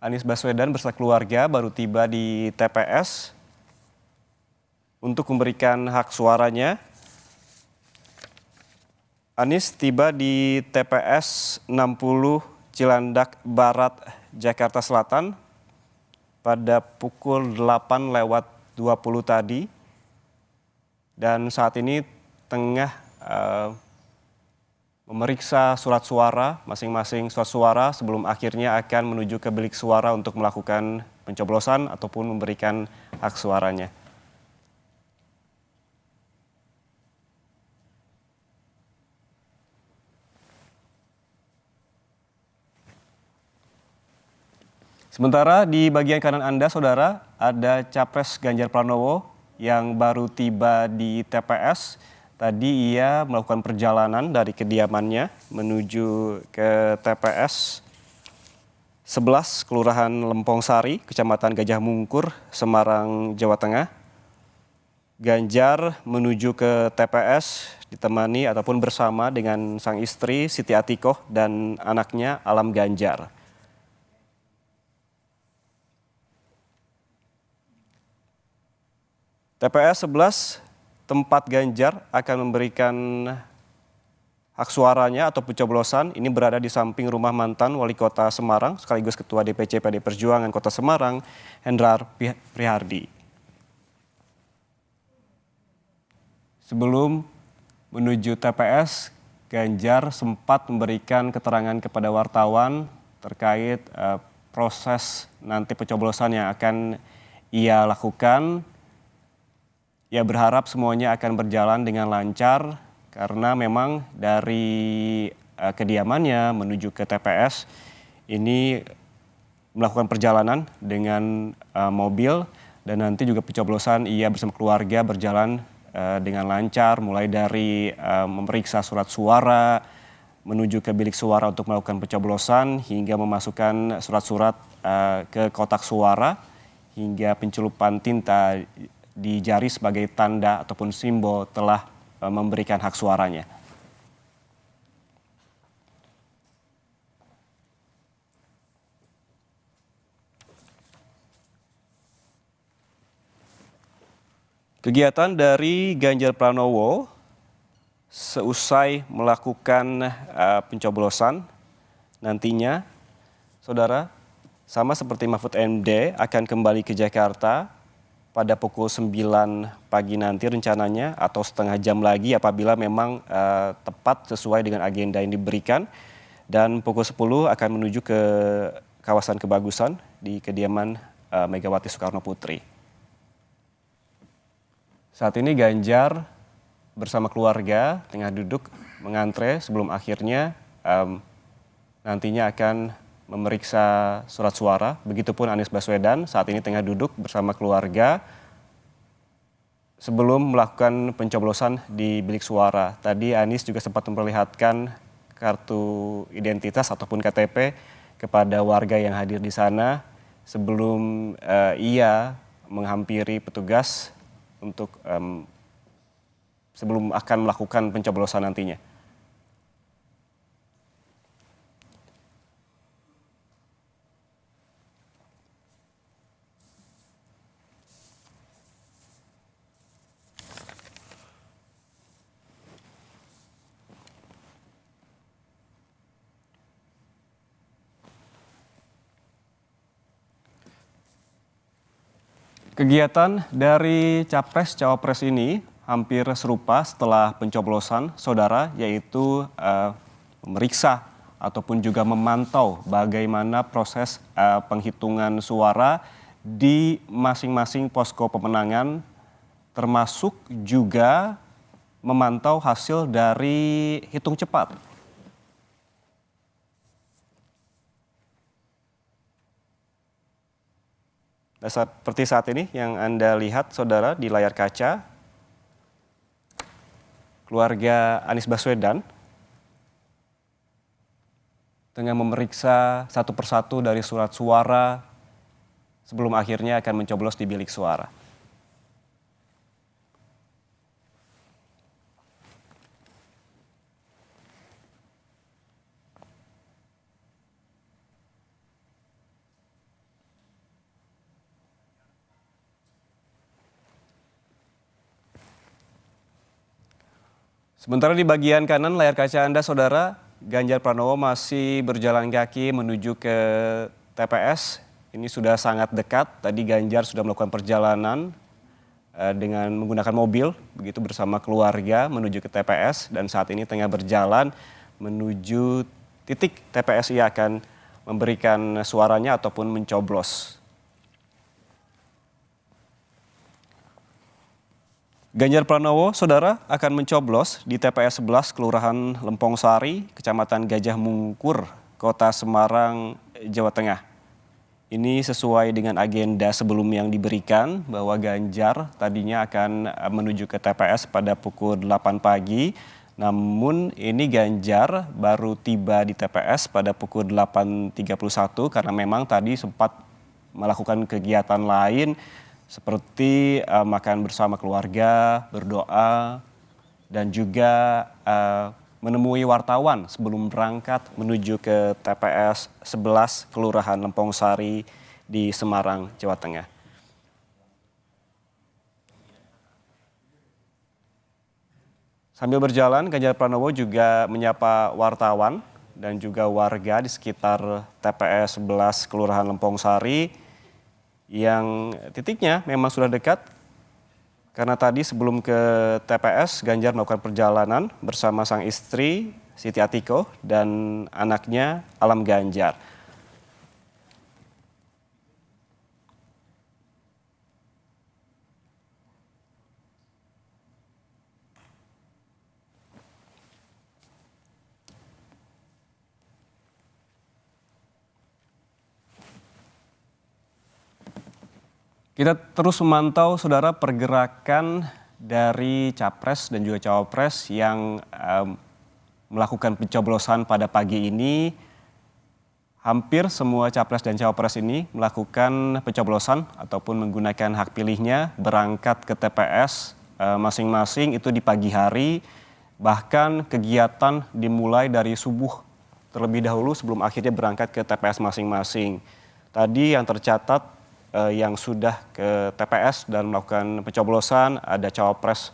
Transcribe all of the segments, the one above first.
Anies Baswedan beserta keluarga baru tiba di TPS untuk memberikan hak suaranya. Anies tiba di TPS 60 Cilandak Barat, Jakarta Selatan pada pukul 8:20 tadi. Dan saat ini tengah memeriksa surat suara, masing-masing surat suara sebelum akhirnya akan menuju ke bilik suara untuk melakukan pencoblosan ataupun memberikan hak suaranya. Sementara di bagian kanan Anda, Saudara, ada Capres Ganjar Pranowo yang baru tiba di TPS. Tadi ia melakukan perjalanan dari kediamannya menuju ke TPS 11 Kelurahan Lempong Sari, Kecamatan Gajah Mungkur, Semarang, Jawa Tengah. Ganjar menuju ke TPS ditemani ataupun bersama dengan sang istri Siti Atikoh dan anaknya Alam Ganjar. TPS 11 tempat Ganjar akan memberikan hak suaranya atau pencoblosan ini berada di samping rumah mantan Wali Kota Semarang sekaligus Ketua DPC PD Perjuangan Kota Semarang, Hendrar Prihardi. Sebelum menuju TPS, Ganjar sempat memberikan keterangan kepada wartawan terkait proses nanti pencoblosan yang akan ia lakukan. Ia berharap semuanya akan berjalan dengan lancar karena memang dari kediamannya menuju ke TPS ini melakukan perjalanan dengan mobil dan nanti juga pencoblosan ia bersama keluarga berjalan dengan lancar mulai dari memeriksa surat suara, menuju ke bilik suara untuk melakukan pencoblosan hingga memasukkan surat-surat ke kotak suara hingga pencelupan tinta di jari sebagai tanda ataupun simbol telah memberikan hak suaranya. Kegiatan dari Ganjar Pranowo seusai melakukan pencoblosan nantinya, Saudara, sama seperti Mahfud MD akan kembali ke Jakarta pada pukul 9 pagi nanti rencananya atau setengah jam lagi apabila memang tepat sesuai dengan agenda yang diberikan. Dan pukul 10 akan menuju ke kawasan Kebagusan di kediaman Megawati Soekarno Putri. Saat ini Ganjar bersama keluarga tengah duduk mengantre sebelum akhirnya nantinya akan memeriksa surat suara. Begitupun Anies Baswedan saat ini tengah duduk bersama keluarga sebelum melakukan pencoblosan di bilik suara. Tadi Anies juga sempat memperlihatkan kartu identitas ataupun KTP kepada warga yang hadir di sana sebelum ia menghampiri petugas untuk sebelum akan melakukan pencoblosan nantinya. Kegiatan dari Capres-Cawapres ini hampir serupa setelah pencoblosan, Saudara, yaitu memeriksa ataupun juga memantau bagaimana proses penghitungan suara di masing-masing posko pemenangan, termasuk juga memantau hasil dari hitung cepat. Nah, seperti saat ini yang Anda lihat, Saudara, di layar kaca, keluarga Anies Baswedan tengah memeriksa satu persatu dari surat suara sebelum akhirnya akan mencoblos di bilik suara. Sementara di bagian kanan layar kaca Anda, Saudara, Ganjar Pranowo masih berjalan kaki menuju ke TPS. Ini sudah sangat dekat. Tadi Ganjar sudah melakukan perjalanan dengan menggunakan mobil, begitu bersama keluarga menuju ke TPS. Dan saat ini tengah berjalan menuju titik TPS. Ia akan memberikan suaranya ataupun mencoblos. Ganjar Pranowo, Saudara, akan mencoblos di TPS 11 Kelurahan Lempong Sari, Kecamatan Gajah Mungkur, Kota Semarang, Jawa Tengah. Ini sesuai dengan agenda sebelum yang diberikan bahwa Ganjar tadinya akan menuju ke TPS pada pukul 8 pagi. Namun ini Ganjar baru tiba di TPS pada pukul 8.31 karena memang tadi sempat melakukan kegiatan lain seperti makan bersama keluarga, berdoa, dan juga menemui wartawan sebelum berangkat menuju ke TPS 11 Kelurahan Lempong Sari di Semarang, Jawa Tengah. Sambil berjalan, Ganjar Pranowo juga menyapa wartawan dan juga warga di sekitar TPS 11 Kelurahan Lempong Sari yang titiknya memang sudah dekat karena tadi sebelum ke TPS Ganjar melakukan perjalanan bersama sang istri Siti Atiko dan anaknya Alam Ganjar. Kita terus memantau, Saudara, pergerakan dari Capres dan juga Cawapres yang melakukan pencoblosan pada pagi ini. Hampir semua Capres dan Cawapres ini melakukan pencoblosan ataupun menggunakan hak pilihnya berangkat ke TPS masing-masing itu di pagi hari. Bahkan kegiatan dimulai dari subuh terlebih dahulu sebelum akhirnya berangkat ke TPS masing-masing. Tadi yang tercatat yang sudah ke TPS dan melakukan pencoblosan ada Cawapres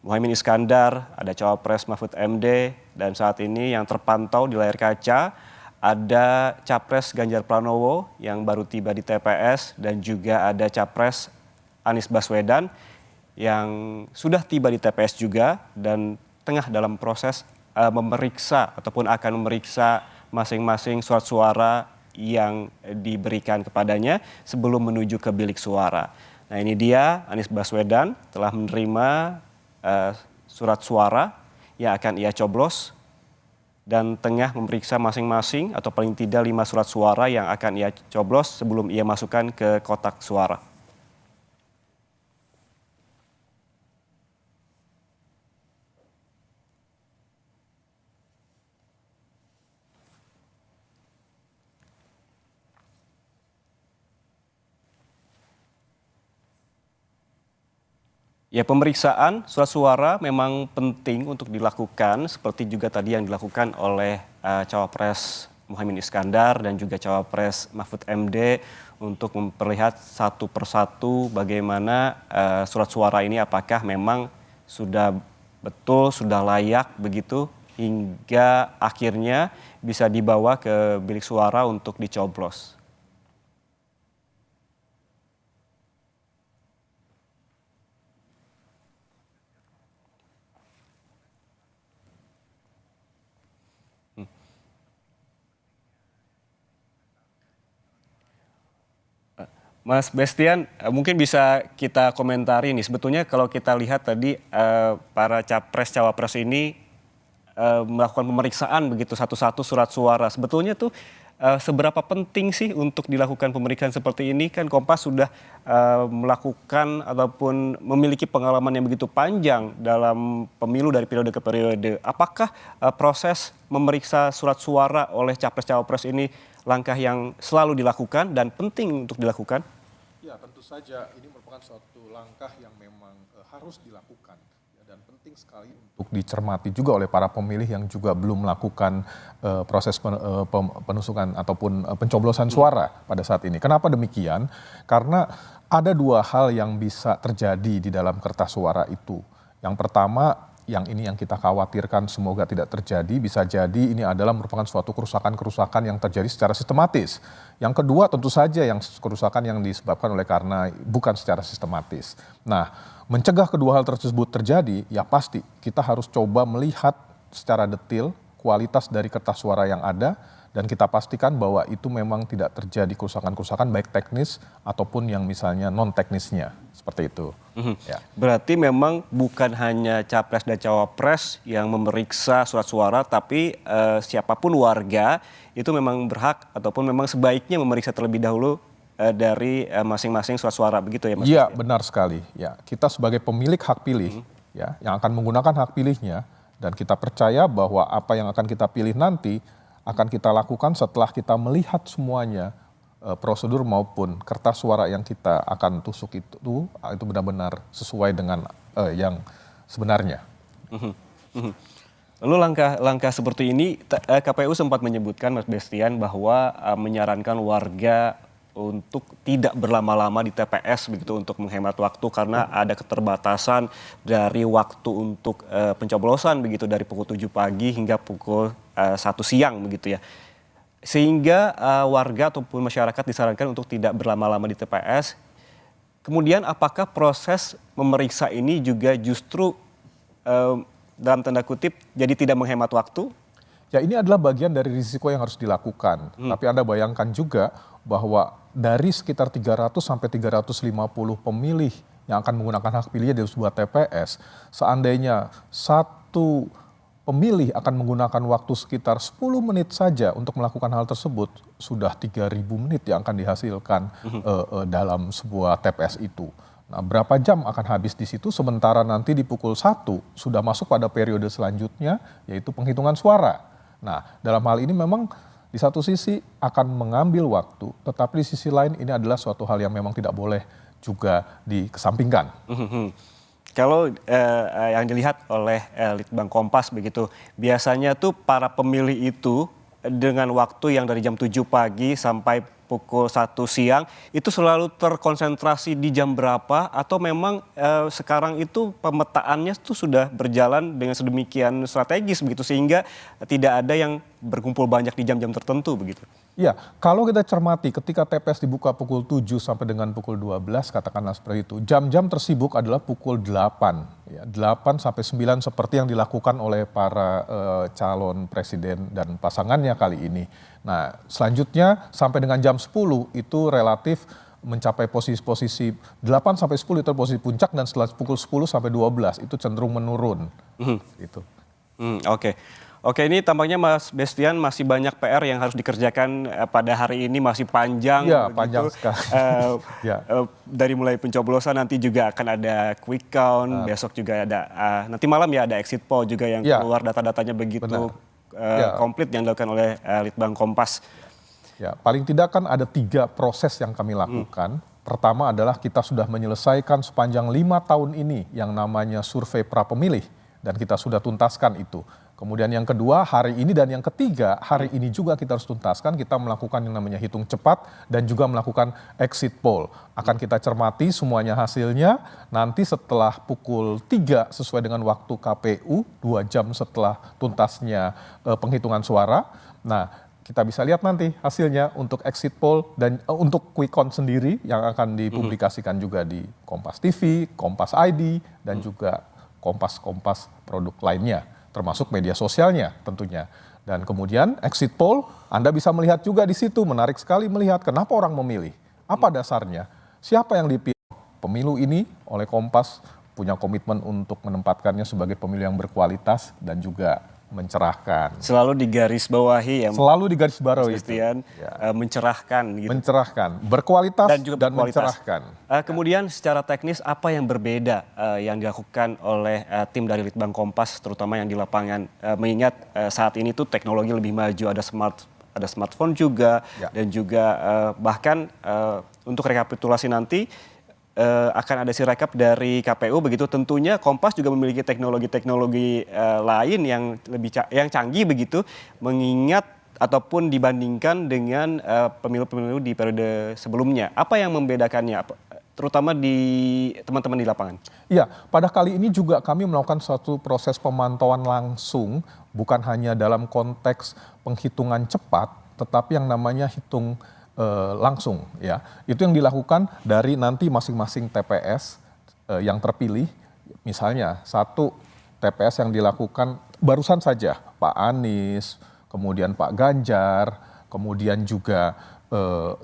Muhaimin Iskandar, ada Cawapres Mahfud MD, dan saat ini yang terpantau di layar kaca ada Capres Ganjar Pranowo yang baru tiba di TPS dan juga ada Capres Anies Baswedan yang sudah tiba di TPS juga dan tengah dalam proses memeriksa ataupun akan memeriksa masing-masing surat suara yang diberikan kepadanya sebelum menuju ke bilik suara. Nah, ini dia Anies Baswedan telah menerima surat suara yang akan ia coblos dan tengah memeriksa masing-masing atau paling tidak 5 surat suara yang akan ia coblos sebelum ia masukkan ke kotak suara. Ya, pemeriksaan surat suara memang penting untuk dilakukan seperti juga tadi yang dilakukan oleh Cawapres Muhaimin Iskandar dan juga Cawapres Mahfud MD untuk memperlihat satu persatu bagaimana surat suara ini apakah memang sudah betul, sudah layak begitu hingga akhirnya bisa dibawa ke bilik suara untuk dicoblos. Mas Bestian, mungkin bisa kita komentari nih. Sebetulnya kalau kita lihat tadi para capres cawapres ini melakukan pemeriksaan begitu satu-satu surat suara. Sebetulnya tuh seberapa penting sih untuk dilakukan pemeriksaan seperti ini? Kan Kompas sudah melakukan ataupun memiliki pengalaman yang begitu panjang dalam pemilu dari periode ke periode. Apakah proses memeriksa surat suara oleh capres cawapres ini langkah yang selalu dilakukan dan penting untuk dilakukan? Ya, tentu saja ini merupakan suatu langkah yang memang harus dilakukan dan penting sekali untuk dicermati juga oleh para pemilih yang juga belum melakukan proses penusukan ataupun pencoblosan suara pada saat ini. Kenapa demikian? Karena ada dua hal yang bisa terjadi di dalam kertas suara itu. Yang pertama, yang ini yang kita khawatirkan semoga tidak terjadi, bisa jadi ini adalah merupakan suatu kerusakan-kerusakan yang terjadi secara sistematis. Yang kedua tentu saja yang kerusakan yang disebabkan oleh karena bukan secara sistematis. Nah, mencegah kedua hal tersebut terjadi, ya pasti kita harus coba melihat secara detail kualitas dari kertas suara yang ada, dan kita pastikan bahwa itu memang tidak terjadi kerusakan-kerusakan baik teknis ataupun yang misalnya non-teknisnya, seperti itu. Ya. Berarti memang bukan hanya capres dan cawapres yang memeriksa surat suara, tapi siapapun warga itu memang berhak ataupun memang sebaiknya memeriksa terlebih dahulu dari masing-masing surat suara, begitu ya Mas? Iya, benar sekali. Ya, kita sebagai pemilik hak pilih, ya, yang akan menggunakan hak pilihnya, dan kita percaya bahwa apa yang akan kita pilih nanti akan kita lakukan setelah kita melihat semuanya, prosedur maupun kertas suara yang kita akan tusuk itu benar-benar sesuai dengan yang sebenarnya. Lalu langkah seperti ini KPU sempat menyebutkan Mas Bestian bahwa menyarankan warga untuk tidak berlama-lama di TPS begitu untuk menghemat waktu karena ada keterbatasan dari waktu untuk pencoblosan begitu dari pukul 7 pagi hingga pukul 1 siang begitu ya. Sehingga warga ataupun masyarakat disarankan untuk tidak berlama-lama di TPS. Kemudian apakah proses memeriksa ini juga justru dalam tanda kutip jadi tidak menghemat waktu? Ya, ini adalah bagian dari risiko yang harus dilakukan. Tapi Anda bayangkan juga bahwa dari sekitar 300 sampai 350 pemilih yang akan menggunakan hak pilihnya di sebuah TPS, seandainya satu pemilih akan menggunakan waktu sekitar 10 menit saja untuk melakukan hal tersebut, sudah 3.000 menit yang akan dihasilkan dalam sebuah TPS itu. Nah, berapa jam akan habis di situ, sementara nanti di pukul 1 sudah masuk pada periode selanjutnya, yaitu penghitungan suara. Nah, dalam hal ini memang di satu sisi akan mengambil waktu, tetapi di sisi lain ini adalah suatu hal yang memang tidak boleh juga dikesampingkan. Kalau yang dilihat oleh Litbang Kompas begitu, biasanya tuh para pemilih itu dengan waktu yang dari jam 7 pagi sampai pukul 1 siang itu selalu terkonsentrasi di jam berapa atau memang sekarang itu pemetaannya tuh sudah berjalan dengan sedemikian strategis begitu sehingga tidak ada yang berkumpul banyak di jam-jam tertentu begitu? Ya, kalau kita cermati ketika TPS dibuka pukul 7 sampai dengan pukul 12 katakanlah seperti itu, jam-jam tersibuk adalah pukul 8, ya, 8 sampai 9 seperti yang dilakukan oleh para calon presiden dan pasangannya kali ini. Nah, selanjutnya sampai dengan jam 10 itu relatif mencapai posisi 8 sampai 10 itu posisi puncak, dan setelah pukul 10 sampai 12 itu cenderung menurun. Gitu. Oke, ini tampaknya Mas Bestian masih banyak PR yang harus dikerjakan pada hari ini, masih panjang. Ya, begitu. panjang sekali. Dari mulai pencoblosan nanti juga akan ada quick count, besok juga ada, nanti malam ya ada exit poll juga yang keluar data-datanya begitu komplit yang dilakukan oleh Litbang Kompas. Ya, paling tidak kan ada 3 proses yang kami lakukan. Pertama adalah kita sudah menyelesaikan sepanjang 5 tahun ini yang namanya survei pra-pemilih, dan kita sudah tuntaskan itu. Kemudian yang kedua hari ini, dan yang ketiga hari ini juga kita harus tuntaskan, kita melakukan yang namanya hitung cepat dan juga melakukan exit poll. Akan kita cermati semuanya hasilnya nanti setelah pukul 3 sesuai dengan waktu KPU, 2 jam setelah tuntasnya penghitungan suara. Nah, kita bisa lihat nanti hasilnya untuk exit poll dan untuk quick count sendiri yang akan dipublikasikan juga di Kompas TV, Kompas ID, dan juga Kompas produk lainnya, termasuk media sosialnya tentunya. Dan kemudian exit poll, Anda bisa melihat juga di situ, menarik sekali melihat kenapa orang memilih, apa dasarnya, siapa yang dipilih. Pemilu ini oleh Kompas punya komitmen untuk menempatkannya sebagai pemilu yang berkualitas dan juga mencerahkan. Selalu digarisbawahi ya. Selalu digarisbawahi. Bestian, mencerahkan gitu. Mencerahkan, berkualitas dan juga berkualitas. mencerahkan. Kemudian secara teknis apa yang berbeda yang dilakukan oleh tim dari Litbang Kompas terutama yang di lapangan, mengingat saat ini tuh teknologi lebih maju, ada smartphone juga dan juga bahkan untuk rekapitulasi nanti akan ada sirekap dari KPU begitu, tentunya Kompas juga memiliki teknologi-teknologi lain yang yang canggih begitu, mengingat ataupun dibandingkan dengan pemilu-pemilu di periode sebelumnya. Apa yang membedakannya terutama di teman-teman di lapangan? Iya, pada kali ini juga kami melakukan suatu proses pemantauan langsung, bukan hanya dalam konteks penghitungan cepat, tetapi yang namanya hitung langsung. Ya, itu yang dilakukan dari nanti masing-masing TPS yang terpilih. Misalnya satu TPS yang dilakukan barusan saja Pak Anies, kemudian Pak Ganjar, kemudian juga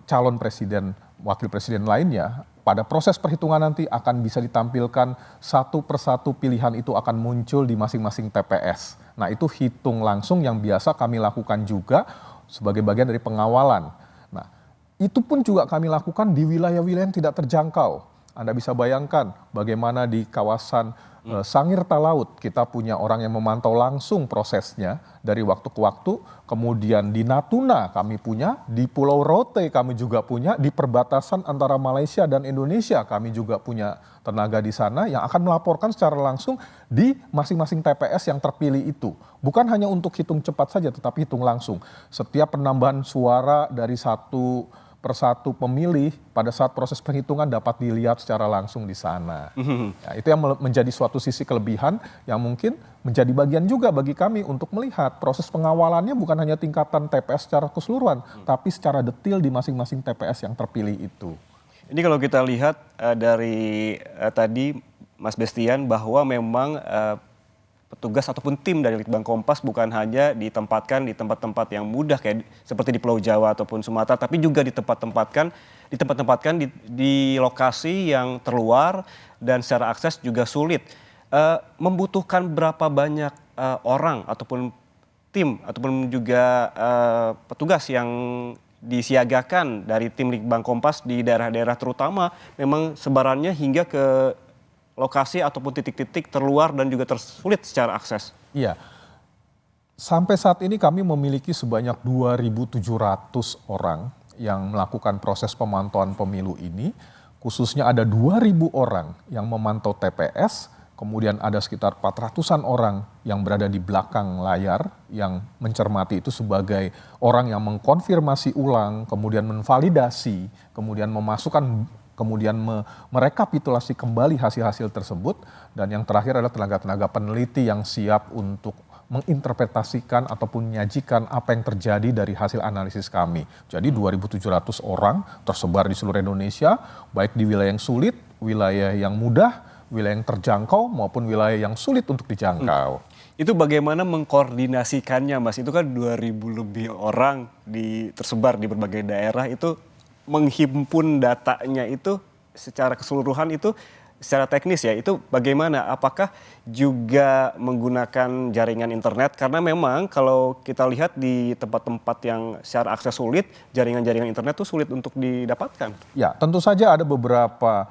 calon presiden, wakil presiden lainnya. Pada proses perhitungan nanti akan bisa ditampilkan satu persatu pilihan itu akan muncul di masing-masing TPS. Nah, itu hitung langsung yang biasa kami lakukan juga sebagai bagian dari pengawalan. Nah, itu pun juga kami lakukan di wilayah-wilayah yang tidak terjangkau. Anda bisa bayangkan bagaimana di kawasan Sangir Talaut kita punya orang yang memantau langsung prosesnya dari waktu ke waktu. Kemudian di Natuna kami punya, di Pulau Rote kami juga punya, di perbatasan antara Malaysia dan Indonesia kami juga punya tenaga di sana yang akan melaporkan secara langsung di masing-masing TPS yang terpilih itu. Bukan hanya untuk hitung cepat saja tetapi hitung langsung. Setiap penambahan suara dari satu persatu pemilih pada saat proses penghitungan dapat dilihat secara langsung di sana. Ya, itu yang menjadi suatu sisi kelebihan yang mungkin menjadi bagian juga bagi kami untuk melihat proses pengawalannya bukan hanya tingkatan TPS secara keseluruhan, tapi secara detail di masing-masing TPS yang terpilih itu. Ini kalau kita lihat dari tadi Mas Bestian bahwa memang petugas ataupun tim dari Litbang Kompas bukan hanya ditempatkan di tempat-tempat yang mudah kayak seperti di Pulau Jawa ataupun Sumatera, tapi juga ditempatkan di lokasi yang terluar dan secara akses juga sulit. Membutuhkan berapa banyak orang ataupun tim ataupun juga petugas yang disiagakan dari tim Litbang Kompas di daerah-daerah terutama memang sebarannya hingga ke lokasi ataupun titik-titik terluar dan juga tersulit secara akses. Iya, sampai saat ini kami memiliki sebanyak 2.700 orang yang melakukan proses pemantauan pemilu ini. Khususnya ada 2.000 orang yang memantau TPS, kemudian ada sekitar 400-an orang yang berada di belakang layar yang mencermati itu sebagai orang yang mengkonfirmasi ulang, kemudian menvalidasi, kemudian memasukkan, kemudian merekapitulasi kembali hasil-hasil tersebut, dan yang terakhir adalah tenaga-tenaga peneliti yang siap untuk menginterpretasikan ataupun menyajikan apa yang terjadi dari hasil analisis kami. Jadi 2.700 orang tersebar di seluruh Indonesia, baik di wilayah yang sulit, wilayah yang mudah, wilayah yang terjangkau maupun wilayah yang sulit untuk dijangkau. Itu bagaimana mengkoordinasikannya, Mas? Itu kan 2.000 lebih orang tersebar di berbagai daerah, itu menghimpun datanya itu secara keseluruhan itu secara teknis ya, itu bagaimana? Apakah juga menggunakan jaringan internet? Karena memang kalau kita lihat di tempat-tempat yang secara akses sulit, jaringan-jaringan internet itu sulit untuk didapatkan. Ya, tentu saja ada beberapa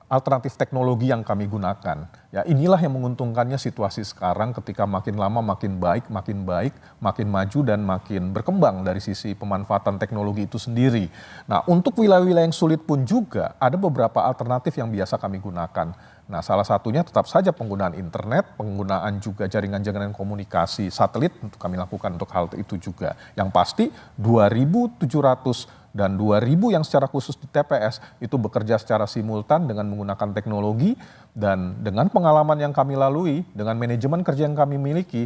alternatif teknologi yang kami gunakan. Ya, inilah yang menguntungkannya situasi sekarang ketika makin lama makin baik, makin maju dan makin berkembang dari sisi pemanfaatan teknologi itu sendiri. Nah, untuk wilayah-wilayah yang sulit pun juga ada beberapa alternatif yang biasa kami gunakan. Nah, salah satunya tetap saja penggunaan internet, penggunaan juga jaringan-jaringan komunikasi satelit untuk kami lakukan untuk hal itu juga. Yang pasti 2.700 dan 2.000 yang secara khusus di TPS itu bekerja secara simultan dengan menggunakan teknologi, dan dengan pengalaman yang kami lalui, dengan manajemen kerja yang kami miliki,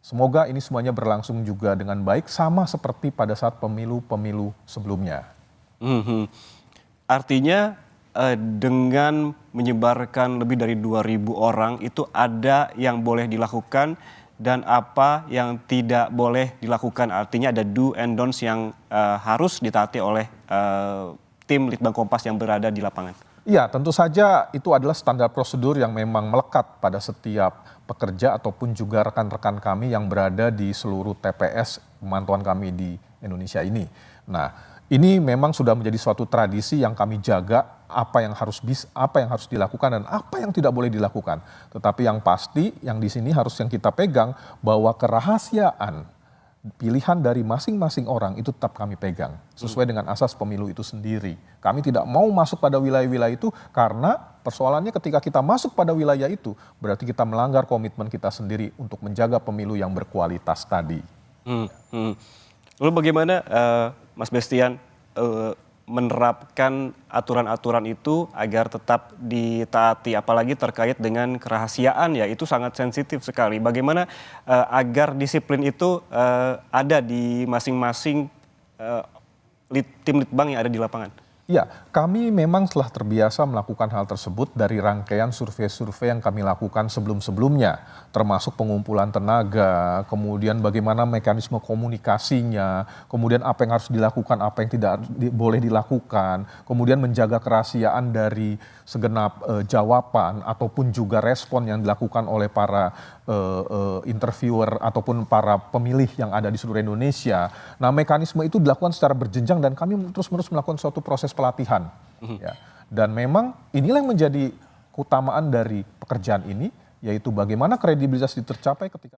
semoga ini semuanya berlangsung juga dengan baik sama seperti pada saat pemilu-pemilu sebelumnya. Artinya dengan menyebarkan lebih dari 2.000 orang itu ada yang boleh dilakukan dan apa yang tidak boleh dilakukan. Artinya ada do and don'ts yang harus ditaati oleh tim Litbang Kompas yang berada di lapangan. Iya, tentu saja itu adalah standar prosedur yang memang melekat pada setiap pekerja ataupun juga rekan-rekan kami yang berada di seluruh TPS pemantauan kami di Indonesia ini. Nah, ini memang sudah menjadi suatu tradisi yang kami jaga, apa yang harus dilakukan dan apa yang tidak boleh dilakukan. Tetapi yang pasti yang di sini harus yang kita pegang bahwa kerahasiaan pilihan dari masing-masing orang itu tetap kami pegang sesuai dengan asas pemilu itu sendiri. Kami tidak mau masuk pada wilayah-wilayah itu karena persoalannya ketika kita masuk pada wilayah itu berarti kita melanggar komitmen kita sendiri untuk menjaga pemilu yang berkualitas tadi. Lalu bagaimana Mas Bestian menerapkan aturan-aturan itu agar tetap ditaati, apalagi terkait dengan kerahasiaan ya, itu sangat sensitif sekali. Bagaimana agar disiplin itu ada di masing-masing tim litbang yang ada di lapangan? Ya, kami memang telah terbiasa melakukan hal tersebut dari rangkaian survei-survei yang kami lakukan sebelum-sebelumnya, termasuk pengumpulan tenaga, kemudian bagaimana mekanisme komunikasinya, kemudian apa yang harus dilakukan, apa yang tidak boleh dilakukan, kemudian menjaga kerahasiaan dari segenap jawaban ataupun juga respon yang dilakukan oleh para interviewer ataupun para pemilih yang ada di seluruh Indonesia. Nah, mekanisme itu dilakukan secara berjenjang dan kami terus-menerus melakukan suatu proses pelatihan. Ya. Dan memang inilah yang menjadi keutamaan dari pekerjaan ini, yaitu bagaimana kredibilitas itu tercapai ketika